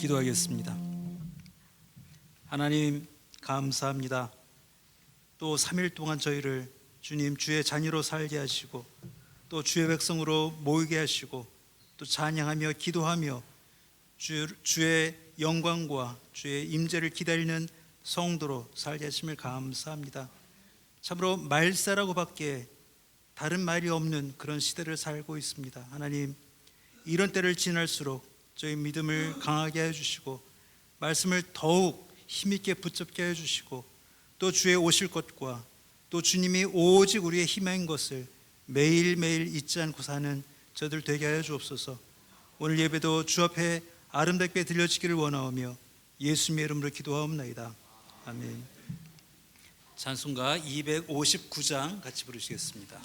기도하겠습니다. 하나님 감사합니다. 또 3일 동안 저희를 주님 주의 자녀로 살게 하시고 또 주의 백성으로 모이게 하시고 또 찬양하며 기도하며 주의 영광과 주의 임재를 기다리는 성도로 살게 하심을 감사합니다. 참으로 말세라고 밖에 다른 말이 없는 그런 시대를 살고 있습니다. 하나님, 이런 때를 지날수록 저희 믿음을 강하게 해주시고 말씀을 더욱 힘있게 붙잡게 해주시고 또 주의 오실 것과 또 주님이 오직 우리의 희망인 것을 매일매일 잊지 않고 사는 저들 되게 하여 주옵소서. 오늘 예배도 주 앞에 아름답게 들려지기를 원하오며 예수님의 이름으로 기도하옵나이다. 아멘. 찬송가 259장 같이 부르시겠습니다.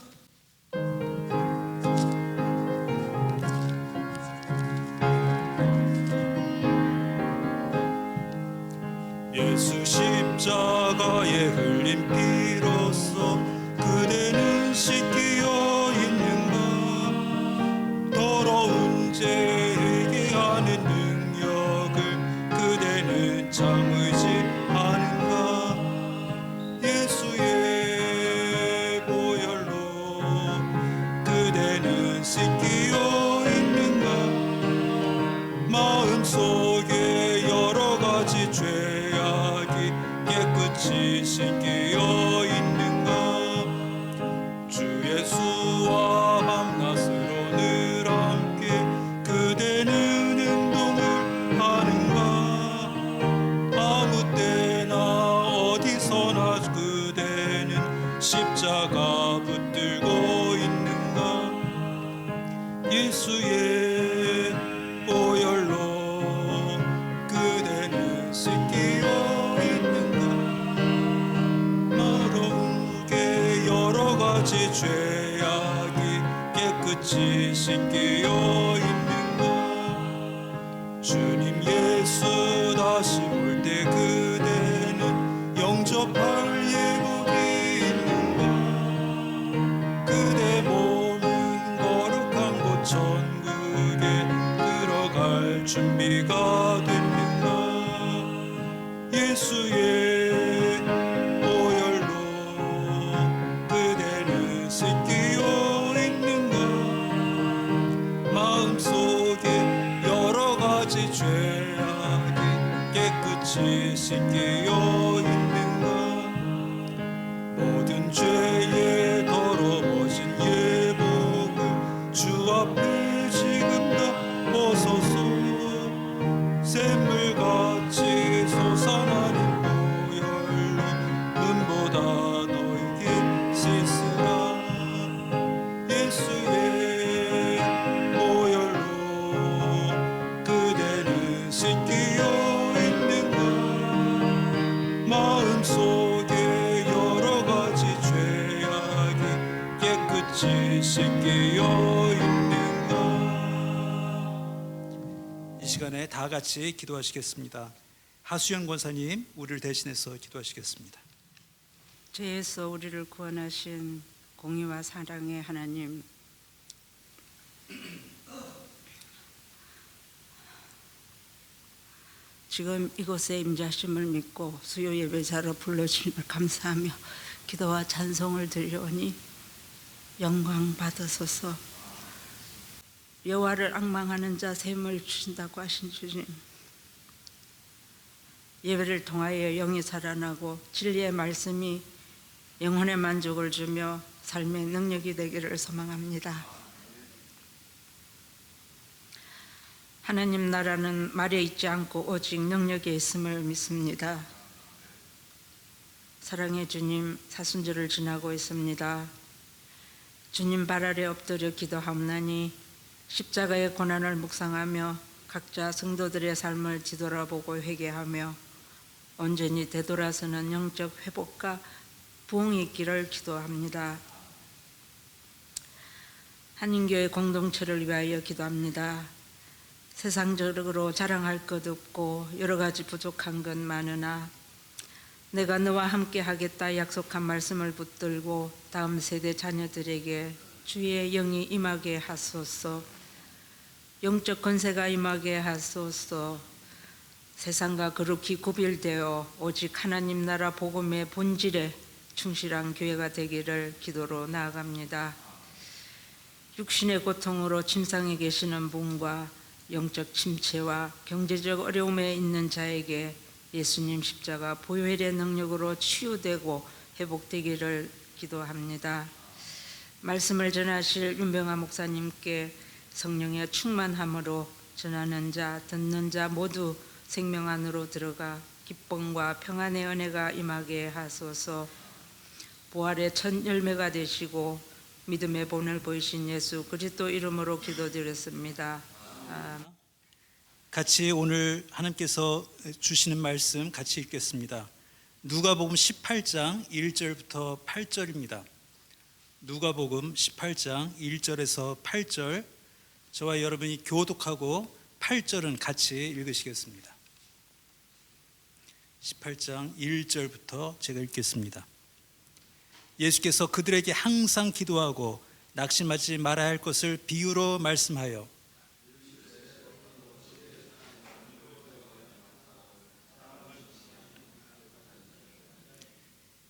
예수 십자가에 흘린 피로써 그대는 씻기어 있는가? 더러운 죄 회개하는 능력을 그대는 참으지 않은가? 예수의 보혈로 그대는 씻기어 있는가? 마음속에 여러 가지 죄악이 깨끗이 씻기어 있는가? 주 예수와 밤낮으로 늘 함께 그대는 행동을 하는가? 아무 때나 어디서나 그대는 십자가 붙들고 있는가? 예수의 보혈로 그대는 씻기어 있는가? 더러운 게 여러 가지 죄악이 깨끗이 씻기어 있는가? 주님 예수 다시 올 때 그대는 영접할 예복이 있는가? 그대 몸은 거룩한 곳 천국에 들어갈 준비가 됐는가? 예수의 보혈로 그대는 씻기어 있는가? 마음속에 여러 가지 죄악이 깨끗이 씻기어 있는가? 모든 죄에 더러워진 예복을 주 앞에 지금 다 벗어서 샘물같이 솟아나는 보혈로 눈보다 너에게 씻으라. 예수의 보혈로 그대는 씻기어 있는가? 마음속에 여러 가지 죄악이 깨끗이 씻기어 있는가? 이 시간에 다 같이 기도하시겠습니다. 하수영 권사님, 우리를 대신해서 기도하시겠습니다. 죄에서 우리를 구원하신 공의와 사랑의 하나님, 지금 이곳에 임재하심을 믿고 수요 예배자로 불러주심을 감사하며 기도와 찬송을 드려오니 영광 받으소서. 여호와를 앙망하는 자 샘을 주신다고 하신 주님, 예배를 통하여 영이 살아나고 진리의 말씀이 영혼의 만족을 주며 삶의 능력이 되기를 소망합니다. 하나님 나라는 말에 있지 않고 오직 능력에 있음을 믿습니다. 사랑의 주님, 사순절을 지나고 있습니다. 주님 발 아래 엎드려 기도하옵나니 십자가의 고난을 묵상하며 각자 성도들의 삶을 뒤돌아보고 회개하며 온전히 되돌아서는 영적 회복과 부흥이 있기를 기도합니다. 한인교회 공동체를 위하여 기도합니다. 세상적으로 자랑할 것 없고 여러 가지 부족한 것 많으나 내가 너와 함께 하겠다 약속한 말씀을 붙들고 다음 세대 자녀들에게 주의 영이 임하게 하소서. 영적 권세가 임하게 하소서. 세상과 거룩히 구별되어 오직 하나님 나라 복음의 본질에 충실한 교회가 되기를 기도로 나아갑니다. 육신의 고통으로 침상에 계시는 분과 영적 침체와 경제적 어려움에 있는 자에게 예수님 십자가 보혈의 능력으로 치유되고 회복되기를 기도합니다. 말씀을 전하실 윤병아 목사님께 성령의 충만함으로 전하는 자, 듣는 자 모두 생명 안으로 들어가 기쁨과 평안의 은혜가 임하게 하소서. 부활의 첫 열매가 되시고 믿음의 본을 보이신 예수 그리스도 이름으로 기도드렸습니다. 같이 오늘 하나님께서 주시는 말씀 같이 읽겠습니다. 누가복음 18장 1절부터 8절입니다. 누가복음 18장 1절에서 8절, 저와 여러분이 교독하고 8절은 같이 읽으시겠습니다. 18장 1절부터 제가 읽겠습니다. 예수께서 그들에게 항상 기도하고 낙심하지 말아야 할 것을 비유로 말씀하여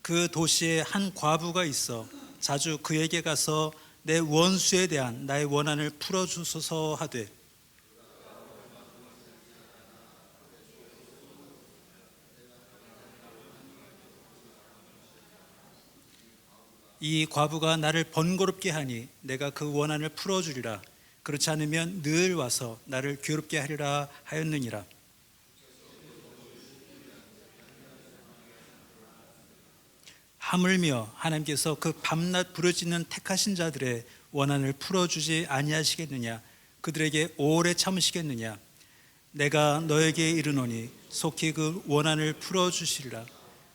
그 도시에 한 과부가 있어 자주 그에게 가서 내 원수에 대한 나의 원한을 풀어주소서 하되 이 과부가 나를 번거롭게 하니 내가 그 원한을 풀어주리라. 그렇지 않으면 늘 와서 나를 괴롭게 하리라 하였느니라. 하물며 하나님께서 그 밤낮 부르짖는 택하신 자들의 원한을 풀어주지 아니하시겠느냐? 그들에게 오래 참으시겠느냐? 내가 너에게 이르노니 속히 그 원한을 풀어주시리라.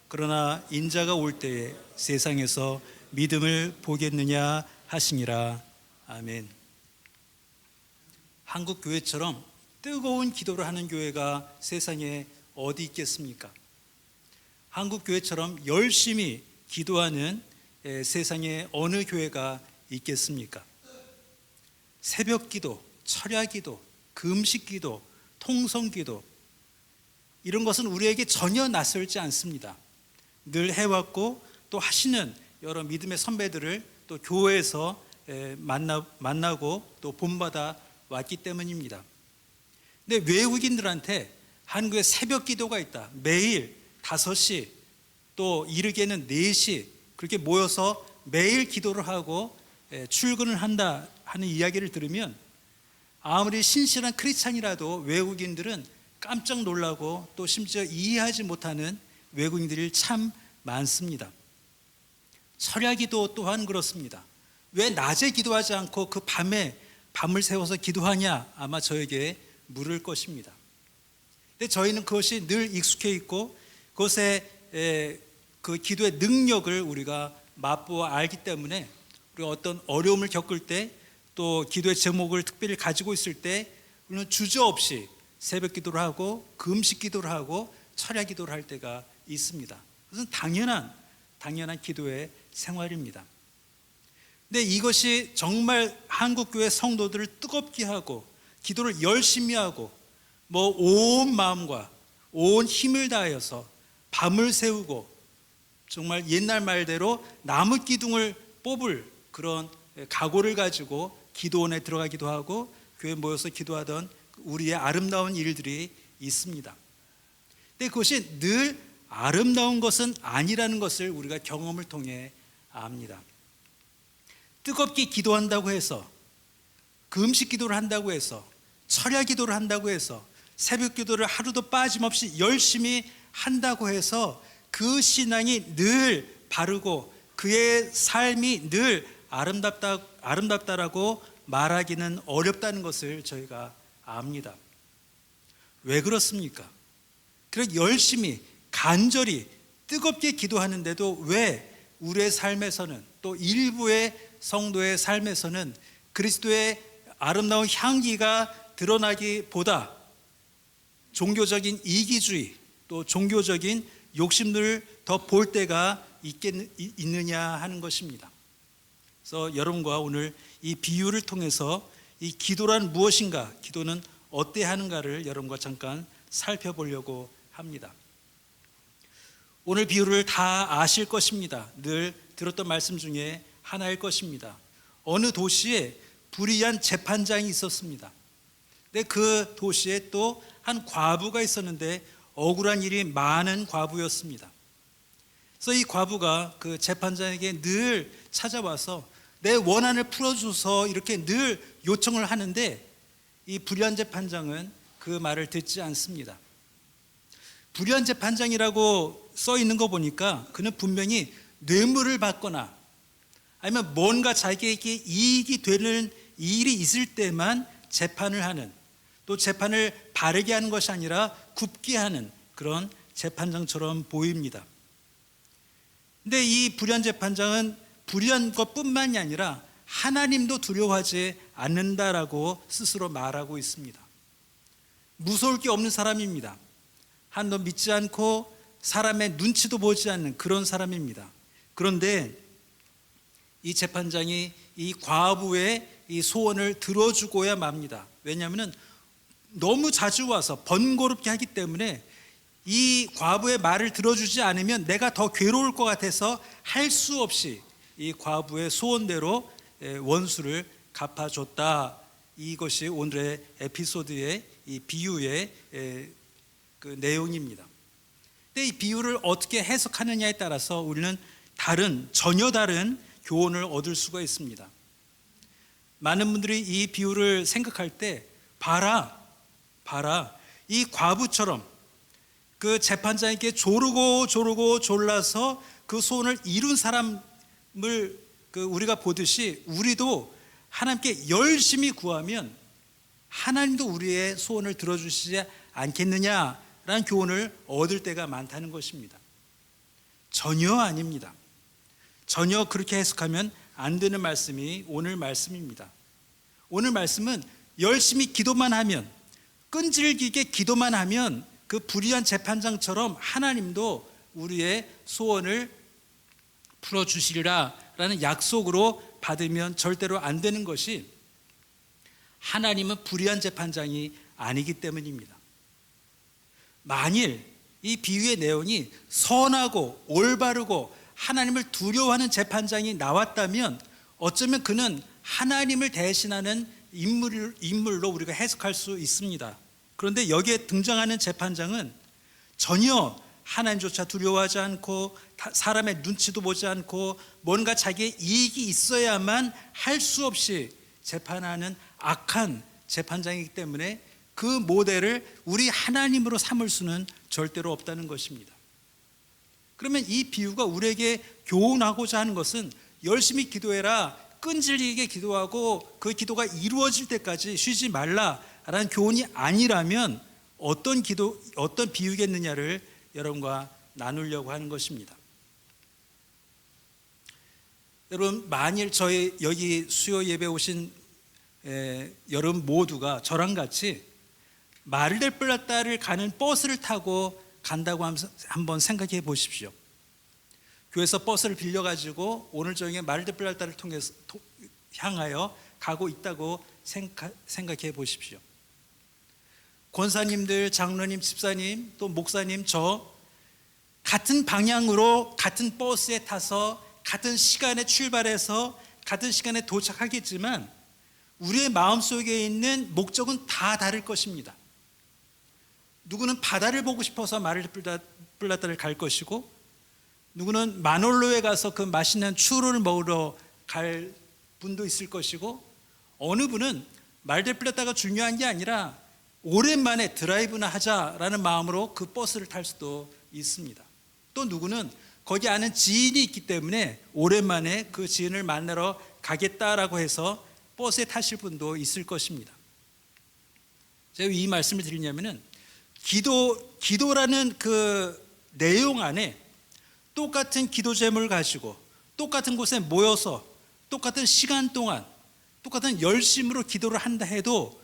그러나 인자가 올 때에 세상에서 믿음을 보겠느냐 하시니라. 아멘. 한국 교회처럼 뜨거운 기도를 하는 교회가 세상에 어디 있겠습니까? 한국 교회처럼 열심히 기도하는 세상에 어느 교회가 있겠습니까? 새벽 기도, 철야 기도, 금식 기도, 통성 기도, 이런 것은 우리에게 전혀 낯설지 않습니다. 늘 해왔고 또 하시는 여러 믿음의 선배들을 또 교회에서 만나고 또 본받아 왔기 때문입니다. 근데 외국인들한테 한국에 새벽 기도가 있다, 매일 5시 또 이르게는 4시 그렇게 모여서 매일 기도를 하고 출근을 한다 하는 이야기를 들으면 아무리 신실한 크리스찬이라도 외국인들은 깜짝 놀라고 또 심지어 이해하지 못하는 외국인들이 참 많습니다. 철야기도 또한 그렇습니다. 왜 낮에 기도하지 않고 그 밤에 밤을 새워서 기도하냐 아마 저에게 물을 것입니다. 근데 저희는 그것이 늘 익숙해 있고 그것에 그 기도의 능력을 우리가 맛보아 알기 때문에 우리가 어떤 어려움을 겪을 때 또 기도의 제목을 특별히 가지고 있을 때 우리는 주저없이 새벽 기도를 하고 금식 기도를 하고 철야 기도를 할 때가 있습니다. 그것은 당연한 기도의 생활입니다. 근데 이것이 정말 한국교회 성도들을 뜨겁게 하고 기도를 열심히 하고 온 마음과 온 힘을 다하여서 밤을 새우고 정말 옛날 말대로 나무 기둥을 뽑을 그런 각오를 가지고 기도원에 들어가기도 하고 교회에 모여서 기도하던 우리의 아름다운 일들이 있습니다. 근데 그것이 늘 아름다운 것은 아니라는 것을 우리가 경험을 통해 압니다. 뜨겁게 기도한다고 해서 금식 기도를 한다고 해서 철야 기도를 한다고 해서 새벽 기도를 하루도 빠짐없이 열심히 한다고 해서 그 신앙이 늘 바르고 그의 삶이 늘 아름답다라고 말하기는 어렵다는 것을 저희가 압니다. 왜 그렇습니까? 그렇게 열심히 간절히 뜨겁게 기도하는데도 왜 우리의 삶에서는 또 일부의 성도의 삶에서는 그리스도의 아름다운 향기가 드러나기보다 종교적인 이기주의 또 종교적인 욕심들을 더 볼 때가 있느냐 하는 것입니다. 그래서 여러분과 오늘 이 비유를 통해서 이 기도란 무엇인가, 기도는 어때야 하는가를 여러분과 잠깐 살펴보려고 합니다. 오늘 비유를 다 아실 것입니다. 늘 들었던 말씀 중에 하나일 것입니다. 어느 도시에 불의한 재판장이 있었습니다. 근데 그 도시에 또 한 과부가 있었는데 억울한 일이 많은 과부였습니다. 그래서 이 과부가 그 재판장에게 늘 찾아와서 내 원한을 풀어줘서 이렇게 늘 요청을 하는데 이 불의한 재판장은 그 말을 듣지 않습니다. 불의한 재판장이라고 써 있는 거 보니까 그는 분명히 뇌물을 받거나 아니면 뭔가 자기에게 이익이 되는 일이 있을 때만 재판을 하는, 또 재판을 바르게 하는 것이 아니라 굽게 하는 그런 재판장처럼 보입니다. 근데 이 불의한 재판장은 불의한 것뿐만이 아니라 하나님도 두려워하지 않는다라고 스스로 말하고 있습니다. 무서울 게 없는 사람입니다. 한도 믿지 않고 사람의 눈치도 보지 않는 그런 사람입니다. 그런데 이 재판장이 이 과부의 이 소원을 들어주고야 맙니다. 왜냐하면 너무 자주 와서 번거롭게 하기 때문에 이 과부의 말을 들어주지 않으면 내가 더 괴로울 것 같아서 할 수 없이 이 과부의 소원대로 원수를 갚아줬다. 이것이 오늘의 에피소드의 이 비유의 그 내용입니다. 근데 이 비유를 어떻게 해석하느냐에 따라서 우리는 전혀 다른 교훈을 얻을 수가 있습니다. 많은 분들이 이 비유를 생각할 때 봐라 이 과부처럼 그 재판장에게 조르고 졸라서 그 소원을 이룬 사람을 우리가 보듯이 우리도 하나님께 열심히 구하면 하나님도 우리의 소원을 들어주시지 않겠느냐라는 교훈을 얻을 때가 많다는 것입니다. 전혀 아닙니다. 전혀 그렇게 해석하면 안 되는 말씀이 오늘 말씀입니다. 오늘 말씀은 열심히 기도만 하면, 끈질기게 기도만 하면 그 불의한 재판장처럼 하나님도 우리의 소원을 풀어주시리라 라는 약속으로 받으면 절대로 안 되는 것이, 하나님은 불의한 재판장이 아니기 때문입니다. 만일 이 비유의 내용이 선하고 올바르고 하나님을 두려워하는 재판장이 나왔다면 어쩌면 그는 하나님을 대신하는 인물로 우리가 해석할 수 있습니다. 그런데 여기에 등장하는 재판장은 전혀 하나님조차 두려워하지 않고 사람의 눈치도 보지 않고 뭔가 자기의 이익이 있어야만 할 수 없이 재판하는 악한 재판장이기 때문에 그 모델을 우리 하나님으로 삼을 수는 절대로 없다는 것입니다. 그러면 이 비유가 우리에게 교훈하고자 하는 것은 열심히 기도해라, 끈질기게 기도하고 그 기도가 이루어질 때까지 쉬지 말라라는 교훈이 아니라면 어떤 비유겠느냐를 여러분과 나누려고 하는 것입니다. 여러분, 만일 저희 여기 수요 예배 오신 여러분 모두가 저랑 같이 마르델플라타를 가는 버스를 타고 간다고 하면서 한번 생각해 보십시오. 교회에서 버스를 빌려가지고 오늘 저녁에 마르델플라타를 향하여 가고 있다고 생각해 보십시오. 권사님들, 장로님, 집사님, 또 목사님, 저 같은 방향으로 같은 버스에 타서 같은 시간에 출발해서 같은 시간에 도착하겠지만 우리의 마음속에 있는 목적은 다 다를 것입니다. 누구는 바다를 보고 싶어서 마르델플라타를 갈 것이고, 누구는 마놀로에 가서 그 맛있는 추루를 먹으러 갈 분도 있을 것이고, 어느 분은 마르델플라타가 중요한 게 아니라 오랜만에 드라이브나 하자라는 마음으로 그 버스를 탈 수도 있습니다. 또 누구는 거기 아는 지인이 있기 때문에 오랜만에 그 지인을 만나러 가겠다라고 해서 버스에 타실 분도 있을 것입니다. 제가 이 말씀을 드리냐면은 기도라는 그 내용 안에 똑같은 기도 제목을 가지고 똑같은 곳에 모여서 똑같은 시간 동안 똑같은 열심으로 기도를 한다 해도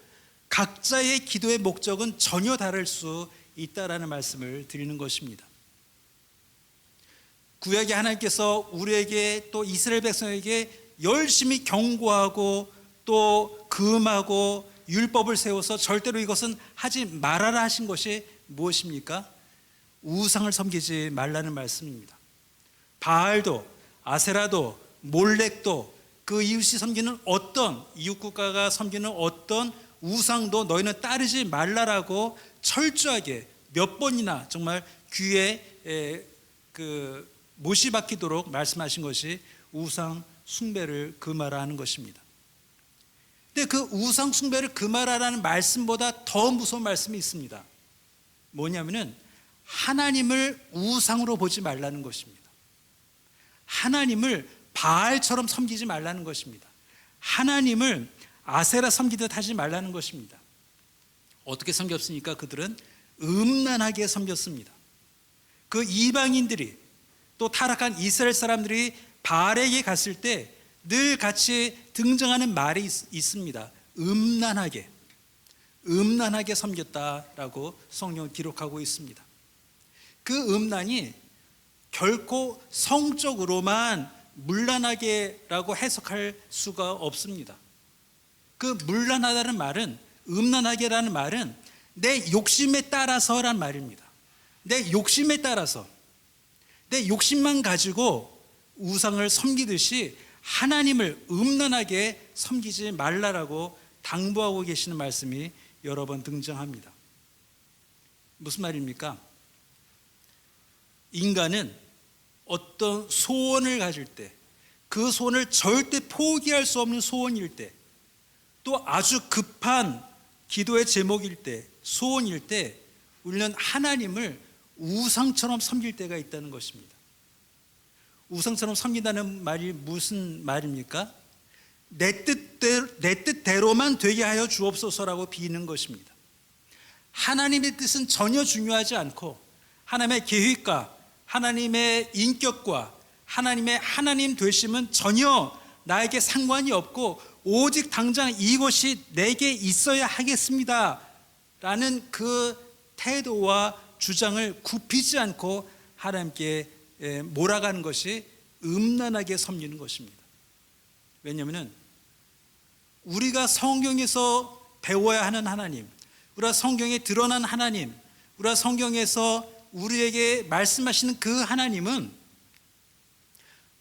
각자의 기도의 목적은 전혀 다를 수 있다라는 말씀을 드리는 것입니다. 구약의 하나님께서 우리에게 또 이스라엘 백성에게 열심히 경고하고 또 금하고 율법을 세워서 절대로 이것은 하지 말아라 하신 것이 무엇입니까? 우상을 섬기지 말라는 말씀입니다. 바알도 아세라도 몰렉도 그 이웃이 섬기는 어떤 이웃국가가 섬기는 어떤 우상도 너희는 따르지 말라라고 철저하게 몇 번이나 정말 귀에 못이 박히도록 말씀하신 것이 우상 숭배를 금하라는 것입니다. 근데 그 우상 숭배를 금하라는 말씀보다 더 무서운 말씀이 있습니다. 뭐냐면은 하나님을 우상으로 보지 말라는 것입니다. 하나님을 바알처럼 섬기지 말라는 것입니다. 하나님을 아세라 섬기듯 하지 말라는 것입니다. 어떻게 섬겼습니까? 그들은 음란하게 섬겼습니다. 그 이방인들이 또 타락한 이스라엘 사람들이 바알에게 갔을 때 늘 같이 등장하는 말이 있습니다. 음란하게 섬겼다라고 성경은 기록하고 있습니다. 그 음란이 결코 성적으로만 문란하게라고 해석할 수가 없습니다. 그 문란하다는 말은, 음란하게라는 말은 내 욕심에 따라서란 말입니다. 내 욕심에 따라서, 내 욕심만 가지고 우상을 섬기듯이 하나님을 음란하게 섬기지 말라라고 당부하고 계시는 말씀이 여러 번 등장합니다. 무슨 말입니까? 인간은 어떤 소원을 가질 때, 그 소원을 절대 포기할 수 없는 소원일 때, 또 아주 급한 기도의 제목일 때, 소원일 때 우리는 하나님을 우상처럼 섬길 때가 있다는 것입니다. 우상처럼 섬긴다는 말이 무슨 말입니까? 내 뜻대로만 되게 하여 주옵소서라고 비는 것입니다. 하나님의 뜻은 전혀 중요하지 않고 하나님의 계획과 하나님의 인격과 하나님의 하나님 되심은 전혀 나에게 상관이 없고 오직 당장 이것이 내게 있어야 하겠습니다 라는 그 태도와 주장을 굽히지 않고 하나님께 몰아가는 것이 음란하게 섬기는 것입니다. 왜냐하면 우리가 성경에서 배워야 하는 하나님, 우리가 성경에 드러난 하나님, 우리가 성경에서 우리에게 말씀하시는 그 하나님은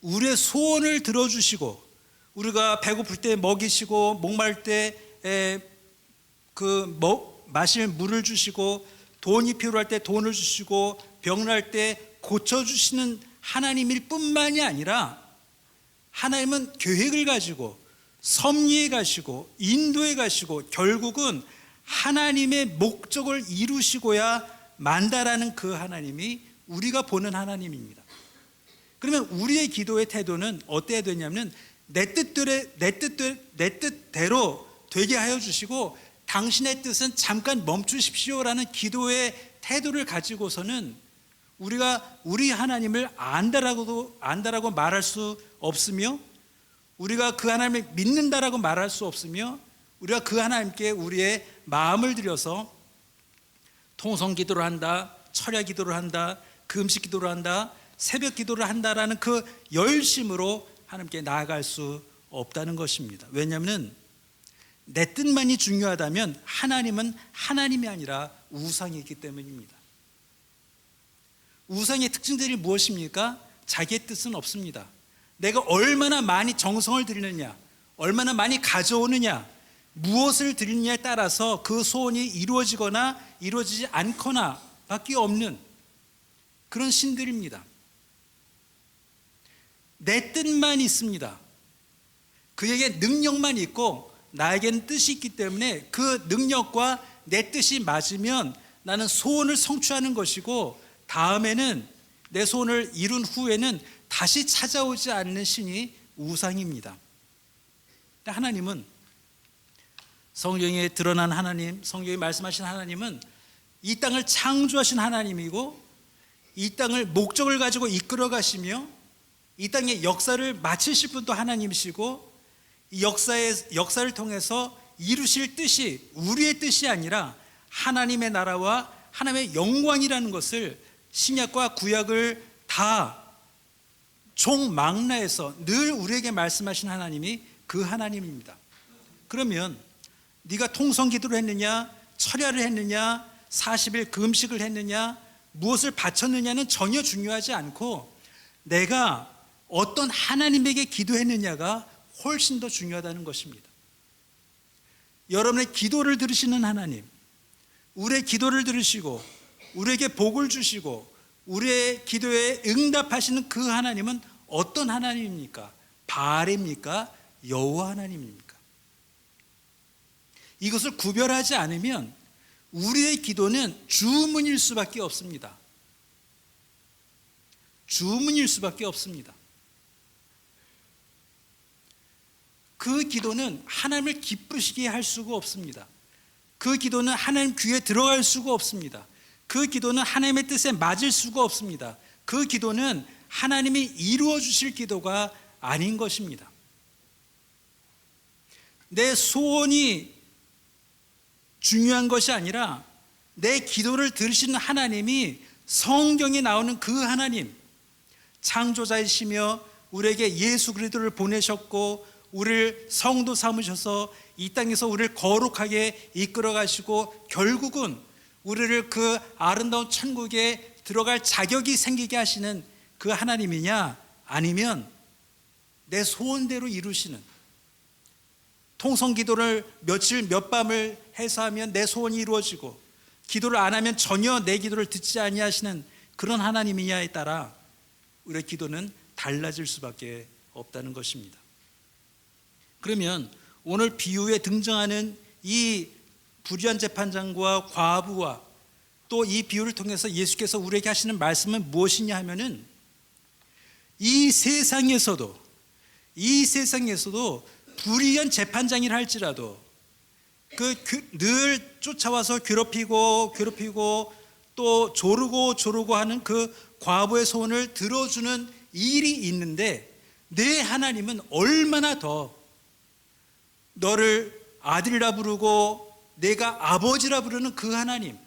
우리의 소원을 들어주시고, 우리가 배고플 때 먹이시고, 목마를 때 마실 물을 주시고, 돈이 필요할 때 돈을 주시고, 병날 때 고쳐주시는 하나님일 뿐만이 아니라 하나님은 계획을 가지고 섭리해 가시고 인도해 가시고 결국은 하나님의 목적을 이루시고야 만다라는 그 하나님이 우리가 보는 하나님입니다. 그러면 우리의 기도의 태도는 어때야 되냐면 내 뜻대로 되게 하여 주시고 당신의 뜻은 잠깐 멈추십시오라는 기도의 태도를 가지고서는 우리가 우리 하나님을 안다라고 말할 수 없으며, 우리가 그 하나님을 믿는다라고 말할 수 없으며, 우리가 그 하나님께 우리의 마음을 들여서 통성 기도를 한다, 철야 기도를 한다, 금식 기도를 한다, 새벽 기도를 한다라는 그 열심으로 하나님께 나아갈 수 없다는 것입니다. 왜냐하면 내 뜻만이 중요하다면 하나님은 하나님이 아니라 우상이기 때문입니다. 우상의 특징들이 무엇입니까? 자기의 뜻은 없습니다. 내가 얼마나 많이 정성을 들이느냐, 얼마나 많이 가져오느냐, 무엇을 드리느냐에 따라서 그 소원이 이루어지거나 이루어지지 않거나 밖에 없는 그런 신들입니다. 내 뜻만 있습니다. 그에게 능력만 있고 나에게는 뜻이 있기 때문에 그 능력과 내 뜻이 맞으면 나는 소원을 성취하는 것이고, 다음에는 내 소원을 이룬 후에는 다시 찾아오지 않는 신이 우상입니다. 하나님은, 성경에 드러난 하나님, 성경에 말씀하신 하나님은 이 땅을 창조하신 하나님이고, 이 땅을 목적을 가지고 이끌어 가시며 이 땅의 역사를 마치실 분도 하나님이시고, 이 역사를 통해서 이루실 뜻이 우리의 뜻이 아니라 하나님의 나라와 하나님의 영광이라는 것을 신약과 구약을 다 총망라해서 늘 우리에게 말씀하신 하나님이 그 하나님입니다. 그러면 네가 통성 기도를 했느냐, 철야를 했느냐, 40일 금식을 했느냐, 무엇을 바쳤느냐는 전혀 중요하지 않고 내가 어떤 하나님에게 기도했느냐가 훨씬 더 중요하다는 것입니다. 여러분의 기도를 들으시는 하나님, 우리의 기도를 들으시고 우리에게 복을 주시고 우리의 기도에 응답하시는 그 하나님은 어떤 하나님입니까? 바알입니까? 여호와 하나님입니까? 이것을 구별하지 않으면 우리의 기도는 주문일 수밖에 없습니다. 주문일 수밖에 없습니다. 그 기도는 하나님을 기쁘시게 할 수가 없습니다. 그 기도는 하나님 귀에 들어갈 수가 없습니다. 그 기도는 하나님의 뜻에 맞을 수가 없습니다. 그 기도는 하나님이 이루어 주실 기도가 아닌 것입니다. 내 소원이 중요한 것이 아니라 내 기도를 들으시는 하나님이 성경에 나오는 그 하나님, 창조자이시며 우리에게 예수 그리스도를 보내셨고 우리를 성도 삼으셔서 이 땅에서 우리를 거룩하게 이끌어 가시고 결국은 우리를 그 아름다운 천국에 들어갈 자격이 생기게 하시는 그 하나님이냐, 아니면 내 소원대로 이루시는, 통성 기도를 며칠 몇 밤을 해서 하면 내 소원이 이루어지고 기도를 안 하면 전혀 내 기도를 듣지 아니하시는 그런 하나님이냐에 따라 우리의 기도는 달라질 수밖에 없다는 것입니다. 그러면 오늘 비유에 등장하는 이 불의한 재판장과 과부와 또 이 비유를 통해서 예수께서 우리에게 하시는 말씀은 무엇이냐 하면은 이 세상에서도 불의한 재판장이라 할지라도 늘 쫓아와서 괴롭히고 또 조르고 하는 그 과부의 소원을 들어주는 일이 있는데 내 하나님은 얼마나 더 너를 아들이라 부르고 내가 아버지라 부르는 그 하나님,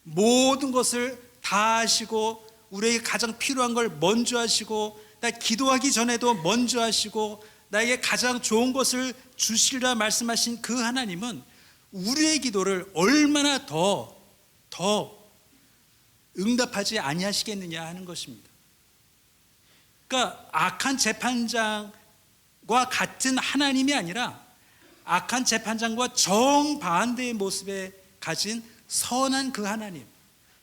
모든 것을 다 하시고 우리에게 가장 필요한 걸 먼저 하시고 나 기도하기 전에도 먼저 하시고 나에게 가장 좋은 것을 주시리라 말씀하신 그 하나님은 우리의 기도를 얼마나 더 응답하지 아니하시겠느냐 하는 것입니다. 그러니까 악한 재판장과 같은 하나님이 아니라 악한 재판장과 정반대의 모습에 가진 선한 그 하나님,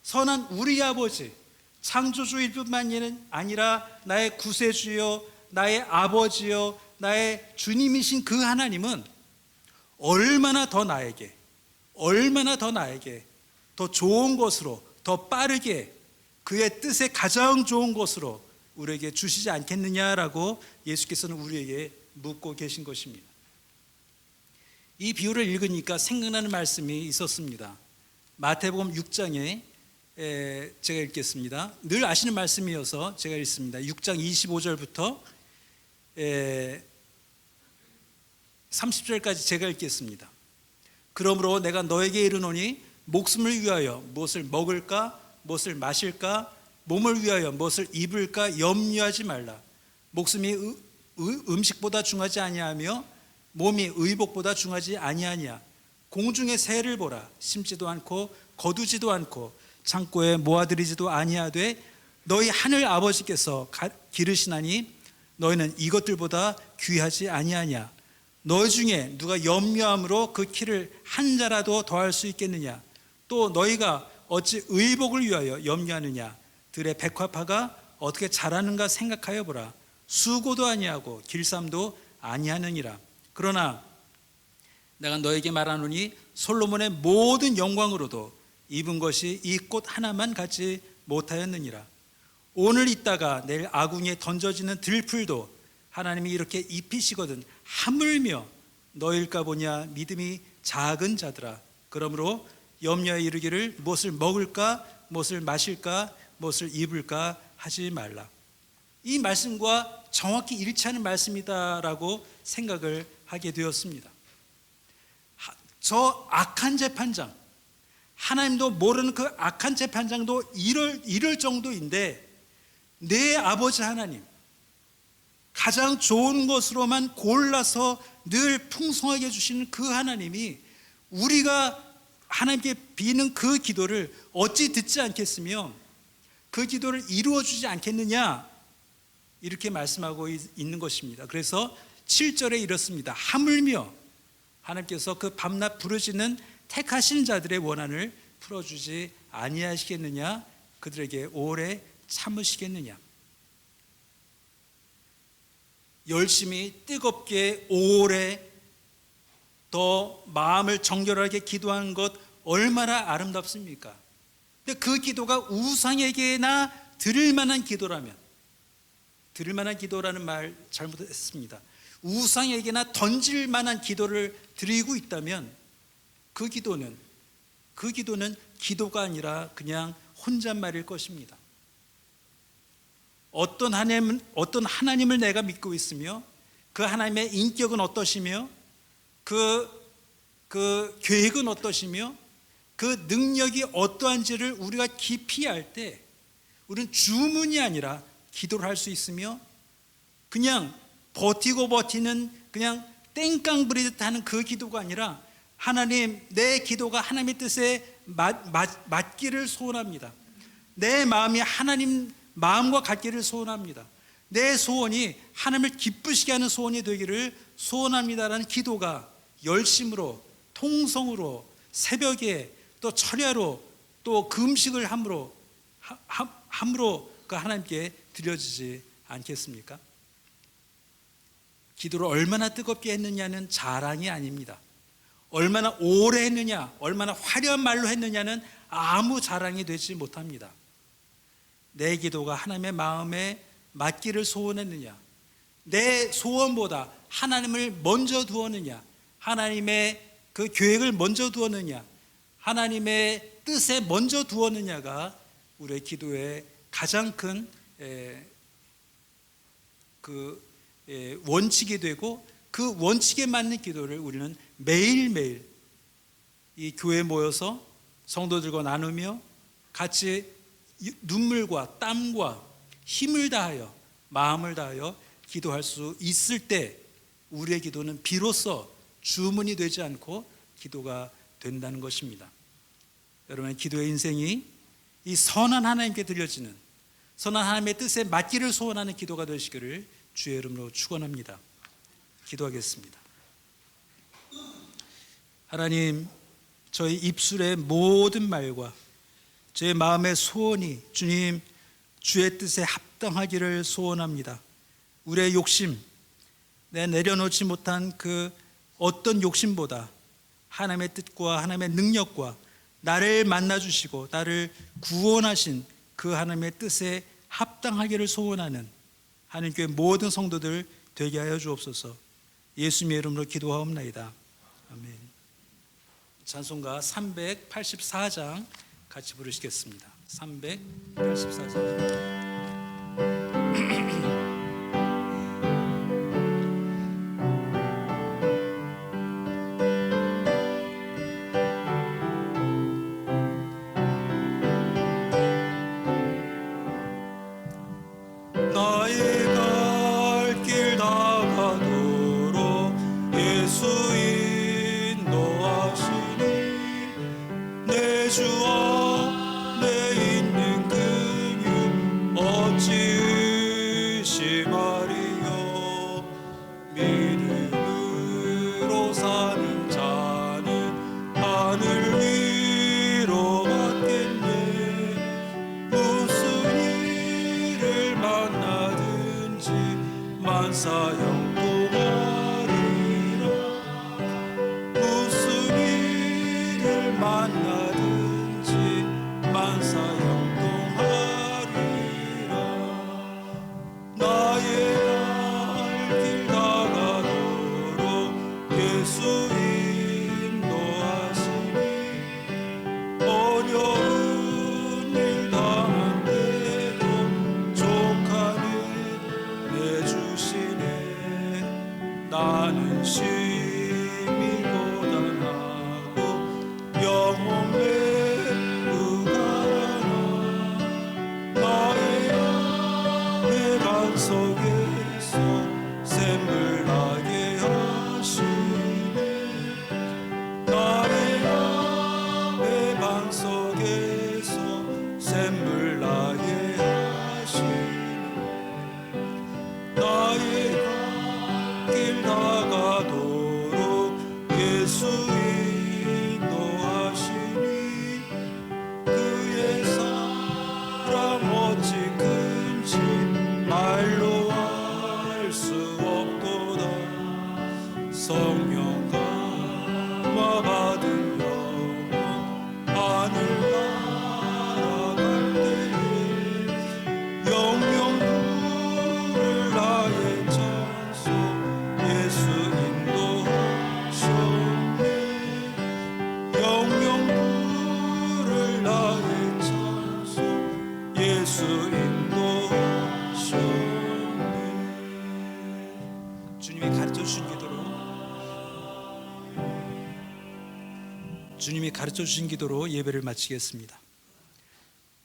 선한 우리 아버지, 창조주일 뿐만 아니라 나의 구세주여 나의 아버지여 나의 주님이신 그 하나님은 얼마나 더 나에게 더 좋은 것으로 더 빠르게 그의 뜻에 가장 좋은 것으로 우리에게 주시지 않겠느냐라고 예수께서는 우리에게 묻고 계신 것입니다. 이 비유를 읽으니까 생각나는 말씀이 있었습니다. 마태복음 6장에 제가 읽겠습니다. 늘 아시는 말씀이어서 제가 읽습니다. 6장 25절부터 30절까지 제가 읽겠습니다. 그러므로 내가 너에게 이르노니 목숨을 위하여 무엇을 먹을까 무엇을 마실까 몸을 위하여 무엇을 입을까 염려하지 말라. 목숨이 음식보다 중하지 아니하며 몸이 의복보다 중하지 아니하냐. 공중의 새를 보라. 심지도 않고 거두지도 않고 창고에 모아들이지도 아니하되 너희 하늘 아버지께서 기르시나니 너희는 이것들보다 귀하지 아니하냐. 너희 중에 누가 염려함으로 그 키를 한 자라도 더할 수 있겠느냐. 또 너희가 어찌 의복을 위하여 염려하느냐. 들의 백화파가 어떻게 자라는가 생각하여 보라. 수고도 아니하고 길쌈도 아니하느니라. 그러나 내가 너에게 말하노니 솔로몬의 모든 영광으로도 입은 것이 이 꽃 하나만 갖지 못하였느니라. 오늘 있다가 내일 아궁이에 던져지는 들풀도 하나님이 이렇게 입히시거든 하물며 너일까 보냐. 믿음이 작은 자들아. 그러므로 염려에 이르기를 무엇을 먹을까 무엇을 마실까 무엇을 입을까 하지 말라. 이 말씀과 정확히 일치하는 말씀이다라고 생각을 하게 되었습니다. 저 악한 재판장, 하나님도 모르는 그 악한 재판장도 이럴 정도인데 내 아버지 하나님, 가장 좋은 것으로만 골라서 늘 풍성하게 주시는 그 하나님이 우리가 하나님께 비는 그 기도를 어찌 듣지 않겠으며 그 기도를 이루어 주지 않겠느냐, 이렇게 말씀하고 있는 것입니다. 그래서 7절에 이렇습니다. 하물며 하나님께서 그 밤낮 부르짖는 택하신 자들의 원한을 풀어주지 아니하시겠느냐, 그들에게 오래 참으시겠느냐. 열심히 뜨겁게 오래 더 마음을 정결하게 기도하는 것 얼마나 아름답습니까? 근데 그 기도가 우상에게나 들을 만한 기도라면, 들을 만한 기도라는 말 잘못했습니다. 우상에게나 던질 만한 기도를 드리고 있다면 그 기도는 기도가 아니라 그냥 혼잣말일 것입니다. 어떤 하나님을 내가 믿고 있으며 그 하나님의 인격은 어떠시며 그 계획은 어떠시며 그 능력이 어떠한지를 우리가 깊이 알 때 우리는 주문이 아니라 기도를 할 수 있으며, 그냥 버티고 버티는 그냥 땡깡 부리듯 하는 그 기도가 아니라, 하나님, 내 기도가 하나님의 뜻에 맞기를 소원합니다. 내 마음이 하나님 마음과 같기를 소원합니다. 내 소원이 하나님을 기쁘시게 하는 소원이 되기를 소원합니다라는 기도가 열심으로, 통성으로, 새벽에 또 철야로, 또 금식을 함으로 그 하나님께 드려지지 않겠습니까? 기도를 얼마나 뜨겁게 했느냐는 자랑이 아닙니다. 얼마나 오래 했느냐, 얼마나 화려한 말로 했느냐는 아무 자랑이 되지 못합니다. 내 기도가 하나님의 마음에 맞기를 소원했느냐, 내 소원보다 하나님을 먼저 두었느냐, 하나님의 그 계획을 먼저 두었느냐, 하나님의 뜻에 먼저 두었느냐가 우리의 기도의 가장 큰 원칙이 되고, 그 원칙에 맞는 기도를 우리는 매일매일 이 교회에 모여서 성도들과 나누며 같이 눈물과 땀과 힘을 다하여, 마음을 다하여 기도할 수 있을 때 우리의 기도는 비로소 주문이 되지 않고 기도가 된다는 것입니다. 여러분, 기도의 인생이 이 선한 하나님께 들려지는, 선한 하나님의 뜻에 맞기를 소원하는 기도가 되시기를 주의 이름으로 축원합니다. 기도하겠습니다. 하나님, 저희 입술의 모든 말과 저의 마음의 소원이 주님, 주의 뜻에 합당하기를 소원합니다. 우리의 욕심, 내 내려놓지 못한 그 어떤 욕심보다 하나님의 뜻과 하나님의 능력과 나를 만나주시고 나를 구원하신 그 하나님의 뜻에 합당하기를 소원하는 하나님교회 모든 성도들 되게 하여 주옵소서. 예수님의 이름으로 기도하옵나이다. 아멘. 찬송가 384장 같이 부르시겠습니다. 384장. 속에서 샘물 나게 하시네. 주님이 가르쳐 주신 기도로 예배를 마치겠습니다.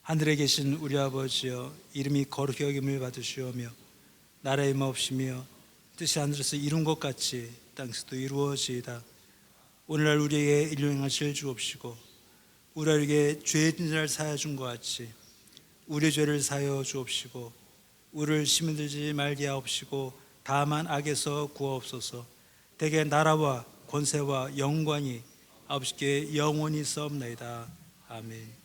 하늘에 계신 우리 아버지여, 이름이 거룩히 여김을 받으시오며 나라의 마옵시며 뜻이 하늘에서 이룬 것 같이 땅에서도 이루어지이다. 오늘날 우리에게 일용하실 주옵시고 우리에게 죄의 빚을 사하여 준 것 같이 우리의 죄를 사하여 주옵시고 우리를 시험에 들지 말게 하옵시고 다만 악에서 구하옵소서. 대개 나라와 권세와 영광이 아버지께 영원히 있사옵나이다. 아멘.